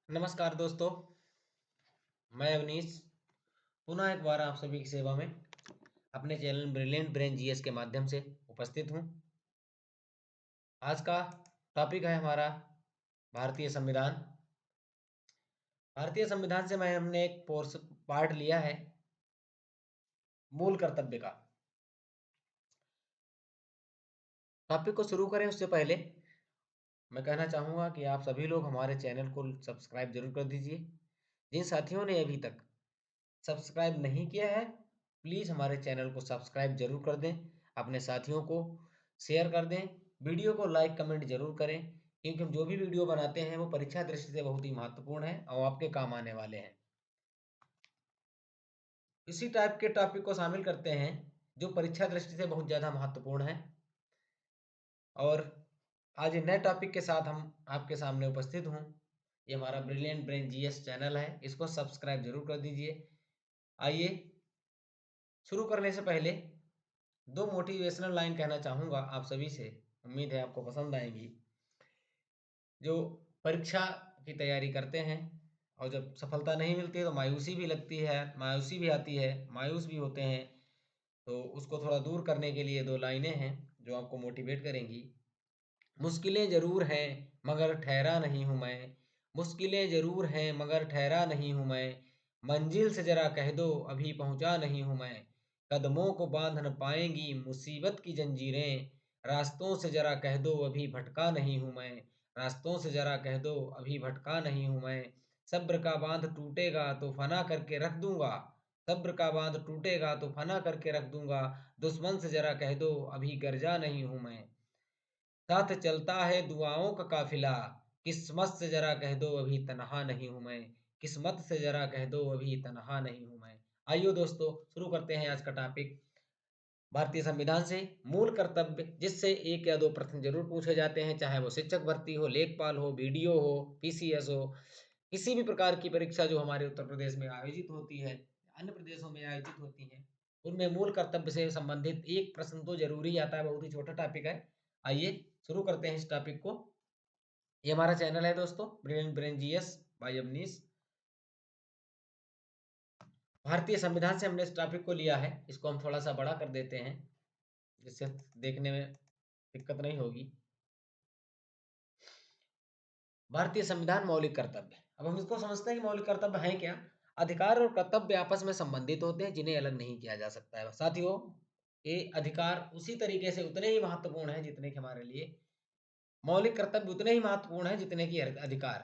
नमस्कार दोस्तों, मैं अवनीश पुनः एक बार आप सभी की सेवा में अपने चैनल ब्रिलियंट ब्रेन जीएस के माध्यम से उपस्थित हूँ। आज का टॉपिक है हमारा भारतीय संविधान। भारतीय संविधान से हमने एक पार्ट लिया है मूल कर्तव्य का। टॉपिक को शुरू करें उससे पहले मैं कहना चाहूँगा कि आप सभी लोग हमारे चैनल को सब्सक्राइब जरूर कर दीजिए। जिन साथियों ने अभी तक सब्सक्राइब नहीं किया है, प्लीज़ हमारे चैनल को सब्सक्राइब जरूर कर दें, अपने साथियों को शेयर कर दें, वीडियो को लाइक कमेंट जरूर करें, क्योंकि हम जो भी वीडियो बनाते हैं वो परीक्षा दृष्टि से बहुत ही महत्वपूर्ण है और आपके काम आने वाले हैं। इसी टाइप के टॉपिक को शामिल करते हैं जो परीक्षा दृष्टि से बहुत ज़्यादा महत्वपूर्ण है। और आज नए टॉपिक के साथ हम आपके सामने उपस्थित हूँ। ये हमारा ब्रिलियंट ब्रेन जीएस चैनल है, इसको सब्सक्राइब जरूर कर दीजिए। आइए शुरू करने से पहले दो मोटिवेशनल लाइन कहना चाहूँगा आप सभी से, उम्मीद है आपको पसंद आएंगी। जो परीक्षा की तैयारी करते हैं और जब सफलता नहीं मिलती है तो मायूसी भी लगती है, मायूसी भी आती है, मायूस भी होते हैं, तो उसको थोड़ा दूर करने के लिए दो लाइनें हैं जो आपको मोटिवेट करेंगी। मुश्किलें ज़रूर हैं मगर ठहरा नहीं हूँ मैं, मुश्किलें ज़रूर हैं मगर ठहरा नहीं हूँ मैं, मंजिल से ज़रा कह दो अभी पहुँचा नहीं हूँ मैं, कदमों को बांध न पाएंगी मुसीबत की जंजीरें, रास्तों से ज़रा कह दो अभी भटका नहीं हूँ मैं, रास्तों से ज़रा कह दो अभी भटका नहीं हूँ मैं, सब्र का बांध टूटेगा तो फना करके रख दूंगा, सब्र का बांध टूटेगा तो फना करके रख दूंगा, दुश्मन से ज़रा कह दो अभी गरजा नहीं हूँ मैं, साथ चलता है दुआओं का काफिला, किस्मत से जरा कह दो अभी तन्हा नहीं हूं मैं, किस्मत से जरा कह दो अभी तन्हा नहीं हूं मैं। आइए दोस्तों शुरू करते हैं आज का टॉपिक भारतीय संविधान से मूल कर्तव्य, जिससे एक या दो प्रश्न जरूर पूछे जाते हैं, चाहे वो शिक्षक भर्ती हो, लेखपाल हो, बीडीओ हो, पीसीएस हो, किसी भी प्रकार की परीक्षा जो हमारे उत्तर प्रदेश में आयोजित होती है, अन्य प्रदेशों में आयोजित होती है, उनमें मूल कर्तव्य से संबंधित एक प्रश्न तो जरूरी आता है। बहुत ही छोटा टॉपिक है। आइए शुरू करते हैं इस टॉपिक को। ये हमारा चैनल है दोस्तों, brilliant brain GS by Avnish. भारतीय संविधान से हमने इस टॉपिक को लिया है, इसको हम थोड़ा सा बड़ा कर देते हैं जिससे देखने में दिक्कत नहीं होगी। भारतीय संविधान मौलिक कर्तव्य। अब हम इसको समझते हैं कि मौलिक कर्तव्य है क्या। अधिकार और कर्तव्य आपस में संबंधित होते हैं, जिन्हें अलग नहीं किया जा सकता है। साथियों, ये अधिकार उसी तरीके से उतने ही महत्वपूर्ण है जितने कि हमारे लिए मौलिक कर्तव्य उतने ही महत्वपूर्ण है जितने कि अधिकार।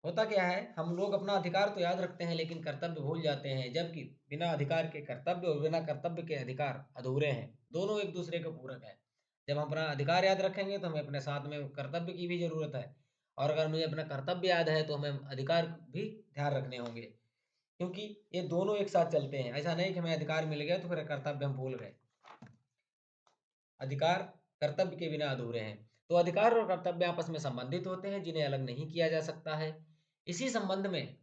होता क्या है, हम लोग अपना अधिकार तो याद रखते हैं लेकिन कर्तव्य भूल जाते हैं, जबकि बिना अधिकार के कर्तव्य और बिना कर्तव्य के अधिकार अधूरे हैं। दोनों एक दूसरे के पूरक है। जब हम अपना अधिकार याद रखेंगे तो हमें अपने साथ में कर्तव्य की भी जरूरत है, और अगर मुझे अपना कर्तव्य याद है तो हमें अधिकार भी ध्यान रखने होंगे, क्योंकि ये दोनों एक साथ चलते हैं। ऐसा नहीं कि हमें अधिकार मिल गया तो फिर कर्तव्य हम भूल गए। अधिकार कर्तव्य के बिना अधूरे हैं। तो अधिकार और कर्तव्य आपस में संबंधित होते हैं, जिन्हें अलग नहीं किया जा सकता है। इसी संबंध में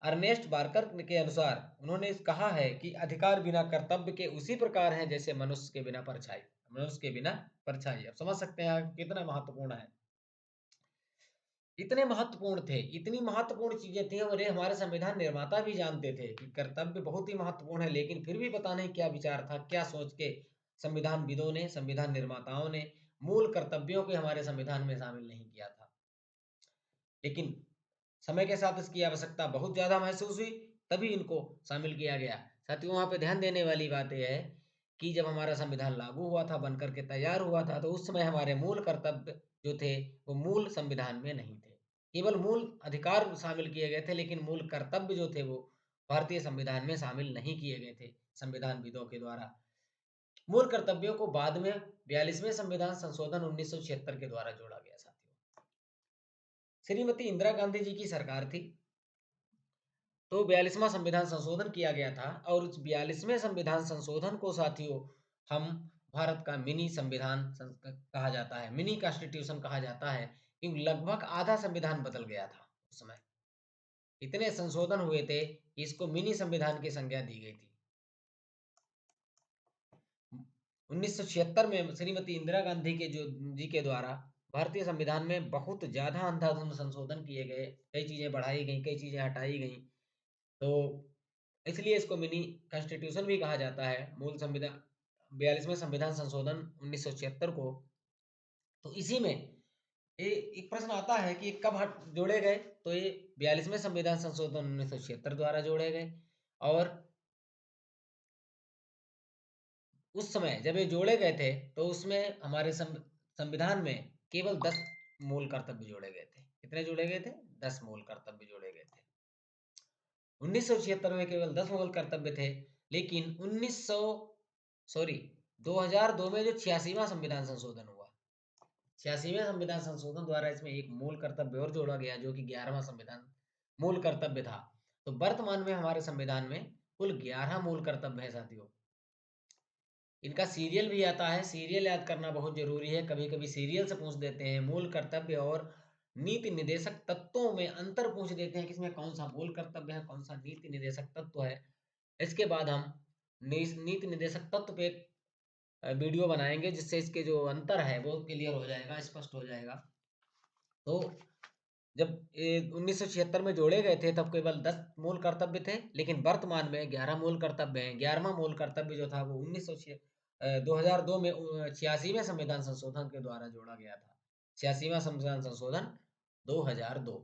अर्नेस्ट बार्कर के अनुसार उन्होंने कहा है कि अधिकार बिना कर्तव्य के उसी प्रकार है जैसे मनुष्य के बिना परछाई। मनुष्य के बिना परछाई, अब समझ सकते हैं कितना महत्वपूर्ण है। इतने महत्वपूर्ण थे, इतनी महत्वपूर्ण चीजें थी, और ये हमारे संविधान निर्माता भी जानते थे कि कर्तव्य बहुत ही महत्वपूर्ण है, लेकिन फिर भी पता नहीं क्या विचार था, क्या सोच के संविधानविदों ने, संविधान निर्माताओं ने मूल कर्तव्यों को हमारे संविधान में शामिल नहीं किया था। लेकिन समय के साथ इसकी आवश्यकता बहुत ज़्यादा महसूस हुई, तभी इनको शामिल किया गया। साथियों, वहाँ पे ध्यान देने वाली बात यह है कि जब हमारा संविधान लागू हुआ था, बनकर के तैयार हुआ था, तो उस समय हमारे मूल कर्तव्य जो थे वो मूल संविधान में नहीं थे। केवल मूल अधिकार शामिल किए गए थे, लेकिन मूल कर्तव्य जो थे वो भारतीय संविधान में शामिल नहीं किए गए थे संविधानविदों के द्वारा। मूल कर्तव्यों को बाद में 42वें संविधान संशोधन 1976 के द्वारा जोड़ा गया। साथियों, श्रीमती इंदिरा गांधी जी की सरकार थी, तो 42वां संविधान संशोधन किया गया था, और उस 42वें संविधान संशोधन को साथियों हम भारत का मिनी कहा जाता है, मिनी कॉन्स्टिट्यूशन कहा जाता है, क्योंकि लगभग आधा संविधान बदल गया था उस समय। इतने संशोधन हुए थे कि इसको मिनी संविधान की संज्ञा दी गई थी। 1976 में श्रीमती इंदिरा गांधी के जो जी के द्वारा भारतीय संविधान में बहुत ज़्यादा अंधाधुंध संशोधन किए गए, कई चीज़ें बढ़ाई गईं, कई चीज़ें हटाई गईं। तो इसलिए इसको मिनी कॉन्स्टिट्यूशन भी कहा जाता है। मूल संविधान 42वें संविधान संशोधन 1976 को। तो इसी में एक प्रश्न आता है कि ये कब जोड़े गए? तो ये 42वें संविधान संशोधन 1976 द्वारा जोड़े गए। और उस समय जब ये जोड़े गए थे तो उसमें हमारे संविधान में केवल 10 मूल कर्तव्य जोड़े गए थे। कितने जोड़े गए थे? 10 मूल कर्तव्य जोड़े गए थे। 1976 में केवल 10 मूल कर्तव्य थे, लेकिन 2002 में जो 86वां संविधान संशोधन हुआ, 86वें संविधान संशोधन द्वारा इसमें एक मूल कर्तव्य और जोड़ा गया, जो कि 11वां संविधान मूल कर्तव्य था। तो वर्तमान में हमारे संविधान में कुल 11 मूल कर्तव्य है साथियों। इनका सीरियल भी आता है, सीरियल याद करना बहुत जरूरी है। कभी कभी सीरियल से पूछ देते हैं। मूल कर्तव्य और नीति निर्देशक तत्वों में अंतर पूछ देते हैं कि इसमें कौन सा मूल कर्तव्य है, कौन सा नीति निर्देशक तत्व है। इसके बाद हम नीति निर्देशक तत्व पे वीडियो बनाएंगे, जिससे इसके जो अंतर है वो क्लियर हो जाएगा, स्पष्ट हो जाएगा। तो जब 1976 में जोड़े गए थे तब केवल 10 मूल कर्तव्य थे, लेकिन वर्तमान में 11 मूल कर्तव्य हैं। 11वां मूल कर्तव्य जो था वो 2002 में 86वें संविधान संशोधन के द्वारा जोड़ा गया था। 86वां संविधान संशोधन 2002।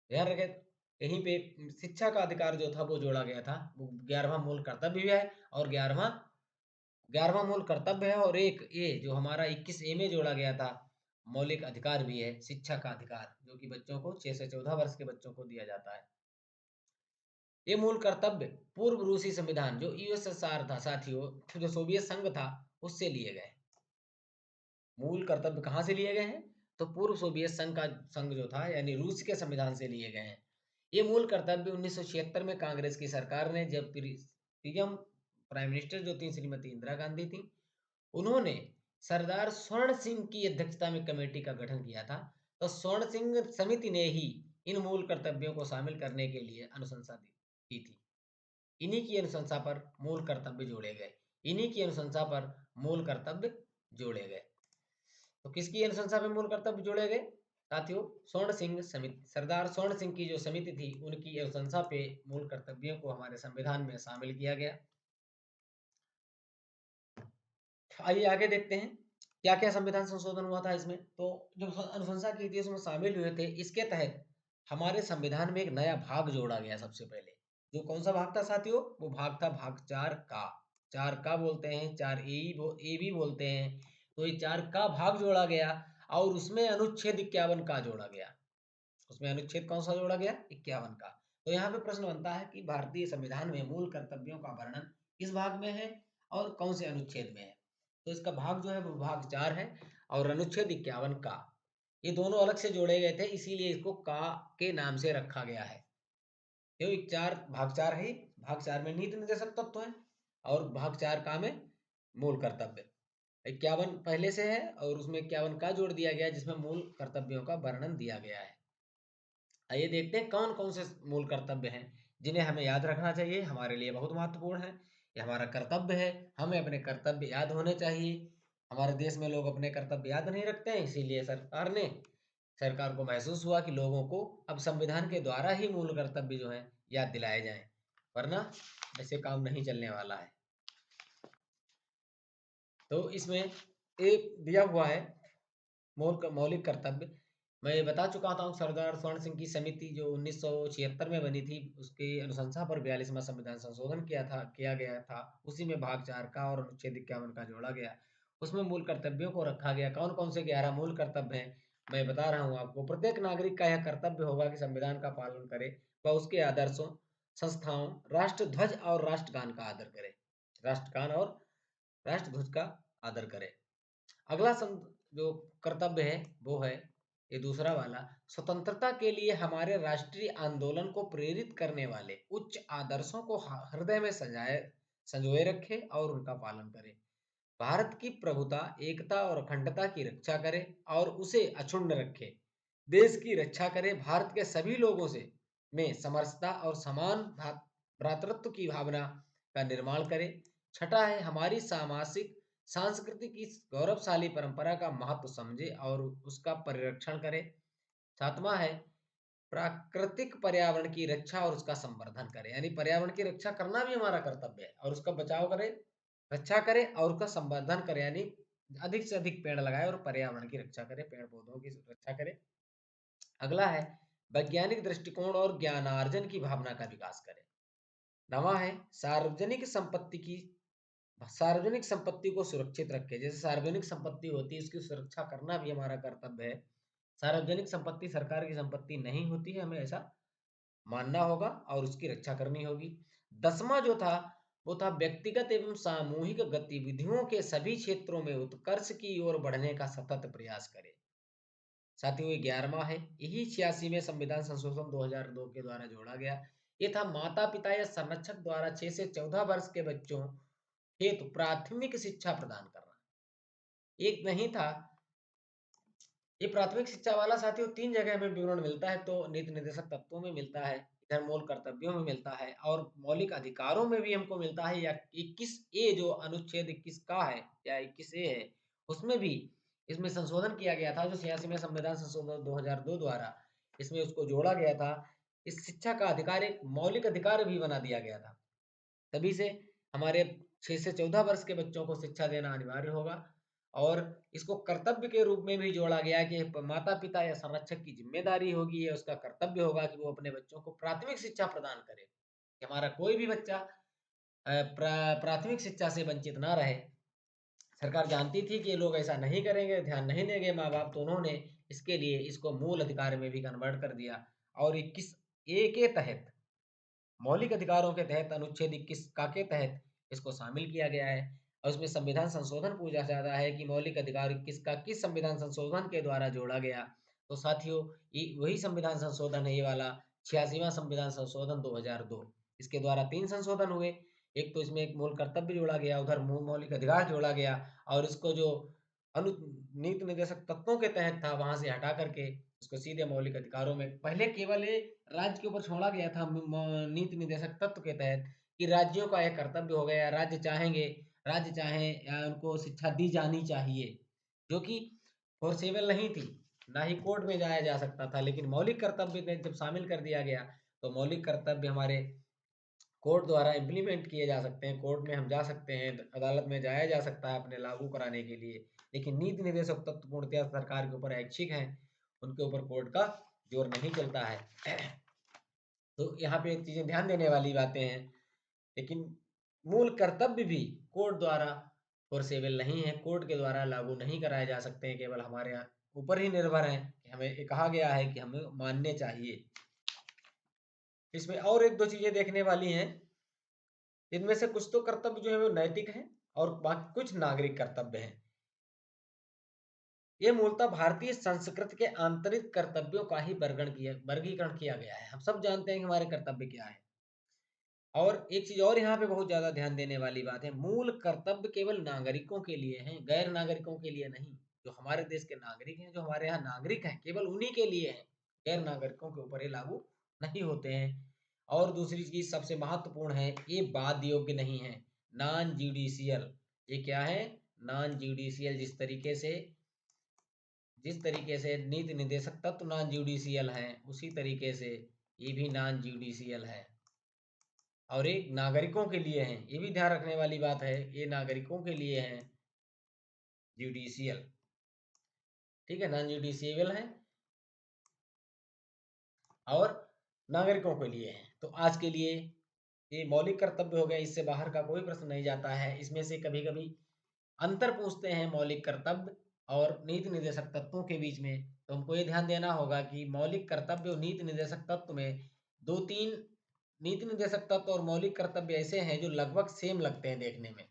ध्यान रखें, यहीं पे शिक्षा का अधिकार जो था वो जोड़ा गया था। वो 11वां मूल कर्तव्य भी है और 11वां मूल कर्तव्य है। और एक ये जो हमारा 21A में जोड़ा गया था, मौलिक अधिकार भी है, शिक्षा का अधिकार, जो कि बच्चों को 6 से 14 वर्ष के बच्चों को दिया जाता है। ये मूल कर्तव्य पूर्व रूसी संविधान जो यूएसएसआर था साथियों, जो सोवियत संघ था, उससे लिए गए। मूल कर्तव्य कहाँ से लिए गए हैं? तो पूर्व सोवियत संघ जो था, यानी रूस के संविधान से लिए गए हैं। ये मूल कर्तव्य 1976 में कांग्रेस की सरकार ने, जब पीएम प्राइम मिनिस्टर जो थी श्रीमती इंदिरा गांधी थी, उन्होंने सरदार स्वर्ण सिंह की अध्यक्षता में कमेटी का गठन किया था। तो स्वर्ण सिंह समिति ने ही इन मूल कर्तव्यों को शामिल करने के लिए अनुशंसा की थी। इन्हीं की अनुशंसा पर मूल कर्तव्य जोड़े गए। इन्हीं की अनुशंसा पर मूल कर्तव्य जोड़े गए। तो किसकी अनुशंसा पे मूल कर्तव्य जोड़े गए साथियों? स्वर्ण सिंह समिति, सरदार स्वर्ण सिंह की जो समिति थी, उनकी अनुशंसा पे मूल कर्तव्यों को हमारे संविधान में शामिल किया गया। आइए आगे देखते हैं क्या क्या संविधान संशोधन हुआ था इसमें। तो जो अनुशंसा की थी उसमें शामिल हुए थे, इसके तहत हमारे संविधान में एक नया भाग जोड़ा गया। सबसे पहले जो कौन सा भाग था साथियों? वो भाग था भाग 4 का। 4 का बोलते हैं, 4 ए भी बोलते हैं। तो ये 4 का भाग जोड़ा गया और उसमें अनुच्छेद 51 का जोड़ा गया। उसमें अनुच्छेद कौन सा जोड़ा गया? 51 का। तो यहाँ पे प्रश्न बनता है कि भारतीय संविधान में मूल कर्तव्यों का वर्णन किस भाग में है और कौन से अनुच्छेद में है? तो इसका भाग जो है वो भाग 4 है और अनुच्छेद 51 का। ये दोनों अलग से जोड़े गए थे, इसीलिए इसको का के नाम से रखा गया है। क्यों? भाग 4 है। भाग 4 में नीति निर्देशक तत्व है और भाग 4 का में मूल कर्तव्य। 51 पहले से है और उसमें 51 का जोड़ दिया गया, जिसमें मूल कर्तव्यों का वर्णन दिया गया है। आइए देखते हैं कौन कौन से मूल कर्तव्य हैं जिन्हें हमें याद रखना चाहिए। हमारे लिए बहुत महत्वपूर्ण है, ये हमारा कर्तव्य है, हमें अपने कर्तव्य याद होने चाहिए। हमारे देश में लोग अपने कर्तव्य याद नहीं रखते हैं, इसीलिए सरकार को महसूस हुआ कि लोगों को अब संविधान के द्वारा ही मूल कर्तव्य जो है याद दिलाए जाएं, वरना ऐसे काम नहीं चलने वाला है। तो इसमें एक दिया हुआ है मौलिक कर्तव्य। मैं ये बता चुका था, सरदार स्वर्ण सिंह की समिति जो 1976 में बनी थी, उसकी अनुशंसा पर 42वां संविधान संशोधन किया गया था। उसी में भाग 4 का और अनुच्छेद 51 का जोड़ा गया। उसमें मूल कर्तव्यों को रखा गया। कौन कौन से 11 मूल कर्तव्य हैं मैं बता रहा हूँ आपको। प्रत्येक नागरिक का यह कर्तव्य होगा कि संविधान का पालन करे व उसके आदर्शों, संस्थाओं, राष्ट्र ध्वज और राष्ट्रगान का आदर करे। राष्ट्रगान और राष्ट्र ध्वज का आदर करे। अगला जो कर्तव्य है वो है ये दूसरा वाला, स्वतंत्रता के लिए हमारे राष्ट्रीय आंदोलन को प्रेरित करने वाले उच्च आदर्शों को हृदय में संजोए रखे और उनका पालन करे। भारत की प्रभुता, एकता और अखंडता की रक्षा करे और उसे अक्षुण्ण रखे। देश की रक्षा करे। भारत के सभी लोगों से में समरसता और समान भ्रातृत्व की भावना का निर्माण करे। छठा है हमारी सांस्कृतिक इस गौरवशाली परंपरा का महत्व समझे और उसका परिरक्षण करे। सातवां है प्राकृतिक पर्यावरण की रक्षा और उसका संवर्धन करे, यानी पर्यावरण की रक्षा करना भी हमारा कर्तव्य है और उसका बचाव करे, रक्षा करे और उसका संवर्धन करे, यानी अधिक से अधिक पेड़ लगाए और पर्यावरण की रक्षा करे, पेड़ पौधों की रक्षा करे। अगला है वैज्ञानिक दृष्टिकोण और ज्ञानार्जन की भावना का विकास करे। नवा है सार्वजनिक संपत्ति को सुरक्षित रखे, जैसे सार्वजनिक संपत्ति होती है उसकी सुरक्षा करना भी हमारा कर्तव्य है। सार्वजनिक संपत्ति सरकार की संपत्ति नहीं होती है, हमें ऐसा मानना होगा और उसकी रक्षा करनी होगी। 10वां जो था वो था व्यक्तिगत एवं सामूहिक गतिविधियों के सभी क्षेत्रों में उत्कर्ष की ओर बढ़ने का सतत प्रयास करे। साथियों, ये 11वां है, यही 86 में संविधान संशोधन 2002 के द्वारा जोड़ा गया। ये था माता पिता या संरक्षक द्वारा 6 से 14 वर्ष के बच्चों हेतु प्राथमिक शिक्षा प्रदान करना। एक नहीं था, ये प्राथमिक शिक्षा वाला साथियों 3 जगह हमें विवरण मिलता है, तो नीति निर्देशक तत्वों में मिलता है, इधर मूल कर्तव्यों में मिलता है और मौलिक अधिकारों में भी हमको मिलता है, या 21A जो अनुच्छेद 21 का है या 21A है, उसमें भी इसमें संशोधन किया गया था, जो 86 में संविधान संशोधन 2002 द्वारा इसमें उसको जोड़ा गया था। इस शिक्षा का अधिकार एक मौलिक अधिकार भी बना दिया गया था। तभी से हमारे 6 से 14 वर्ष के बच्चों को शिक्षा देना अनिवार्य होगा और इसको कर्तव्य के रूप में भी जोड़ा गया कि माता पिता या संरक्षक की जिम्मेदारी होगी, या उसका कर्तव्य होगा कि वो अपने बच्चों को प्राथमिक शिक्षा प्रदान करे, कि हमारा कोई भी बच्चा प्राथमिक शिक्षा से वंचित ना रहे। सरकार जानती थी कि ये लोग ऐसा नहीं करेंगे, ध्यान नहीं देंगे माँ बाप, तो उन्होंने इसके लिए इसको मूल अधिकार में भी कन्वर्ट कर दिया और 21A के तहत, मौलिक अधिकारों के तहत, अनुच्छेद 21 का के तहत इसको शामिल किया गया है। और उसमें संविधान संशोधन पूछा जाता है कि मौलिक अधिकार 21 का किस संविधान संशोधन के द्वारा जोड़ा गया। तो साथियों, वही संविधान संशोधन है, ये वाला 86वां संविधान संशोधन 2002। इसके द्वारा 3 संशोधन हुए। एक तो इसमें एक मूल कर्तव्य जोड़ा गया, उधर मौलिक अधिकार जोड़ा गया और इसको जो अनु नीति निर्देशक तत्वों के तहत था वहां से हटा करके उसको सीधे मौलिक अधिकारों में, पहले केवल राज्य के ऊपर छोड़ा गया था नीति निर्देशक तत्व के तहत कि राज्यों का यह कर्तव्य हो गया, राज्य चाहें या उनको शिक्षा दी जानी चाहिए, जो कि फोर्सेबल नहीं थी, ना ही कोर्ट में जाया जा सकता था। लेकिन मौलिक कर्तव्य में जब शामिल कर दिया गया तो मौलिक कर्तव्य हमारे कोर्ट द्वारा इम्प्लीमेंट किए जा सकते हैं, कोर्ट में हम जा सकते हैं, अदालत में जाया जा सकता है अपने लागू कराने के लिए। लेकिन नीति निर्देशक तत्व पूर्णतया सरकार के ऊपर ऐच्छिक हैं, उनके ऊपर कोर्ट का जोर नहीं चलता है। तो यहाँ पे चीजें ध्यान देने वाली बातें हैं, लेकिन मूल कर्तव्य भी कोर्ट द्वारा फोर्सेबल नहीं है, कोर्ट के द्वारा लागू नहीं कराए जा सकते हैं, केवल हमारे यहाँ ऊपर ही निर्भर है कि हमें ये कहा गया है कि हमें मानने चाहिए। इसमें और एक दो चीजें देखने वाली हैं, इनमें से कुछ तो कर्तव्य जो है वो नैतिक है और बाकी कुछ नागरिक कर्तव्य हैं। ये मूलतः भारतीय संस्कृति के आंतरिक कर्तव्यों का ही वर्गीकरण किया गया है। हम सब जानते हैं कि हमारे कर्तव्य क्या है। और एक चीज और यहाँ पे बहुत ज्यादा ध्यान देने वाली बात है, मूल कर्तव्य केवल नागरिकों के लिए हैं, गैर नागरिकों के लिए नहीं। जो हमारे देश के नागरिक हैं, जो हमारे यहाँ नागरिक हैं, केवल उन्हीं के लिए हैं, गैर नागरिकों के ऊपर ये लागू नहीं होते हैं। और दूसरी चीज सबसे महत्वपूर्ण है, ये वाद योग्य नहीं है, नॉन जुडिशियल। ये क्या है? Non judicial. जिस तरीके से नीति निर्देशक तत्व नॉन जुडिशियल है, उसी तरीके से ये भी नॉन जुडिशियल है और ये नागरिकों के लिए हैं। ये भी ध्यान रखने वाली बात है, ये नागरिकों के लिए हैं जुडिशियल, ठीक है, नॉन जुडिशियल है और नागरिकों के लिए है। तो आज के लिए ये मौलिक कर्तव्य हो गया, इससे बाहर का कोई प्रश्न नहीं जाता है। इसमें से कभी कभी अंतर पूछते हैं मौलिक कर्तव्य और नीति निर्देशक तत्वों के बीच में, तो हमको ये ध्यान देना होगा कि मौलिक कर्तव्य और नीति निर्देशक तत्व में दो तीन नीति निर्देशक तत्व और मौलिक कर्तव्य ऐसे हैं जो लगभग सेम लगते हैं देखने में,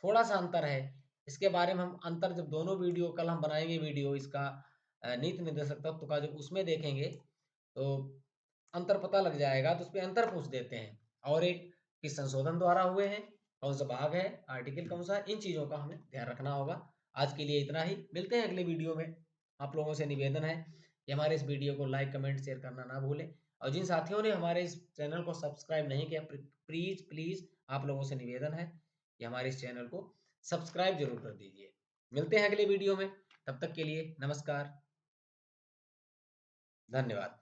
थोड़ा सा अंतर है। इसके बारे में हम अंतर जब दोनों वीडियो, कल हम बनाएंगे वीडियो इसका नीति निर्देशक तत्व का, जब उसमें देखेंगे तो अंतर पता लग जाएगा, तो उसपे अंतर पूछ देते हैं। और एक किस संशोधन द्वारा हुए हैं, कौन सा भाग है, आर्टिकल कौन सा, इन चीज़ों का हमें ध्यान रखना होगा। आज के लिए इतना ही, मिलते हैं अगले वीडियो में। आप लोगों से निवेदन है कि हमारे इस वीडियो को लाइक कमेंट शेयर करना ना भूलें और जिन साथियों ने हमारे इस चैनल को सब्सक्राइब नहीं किया, प्लीज़ प्लीज़ आप लोगों से निवेदन है कि हमारे इस चैनल को सब्सक्राइब ज़रूर कर दीजिए। मिलते हैं अगले वीडियो में, तब तक के लिए नमस्कार, धन्यवाद।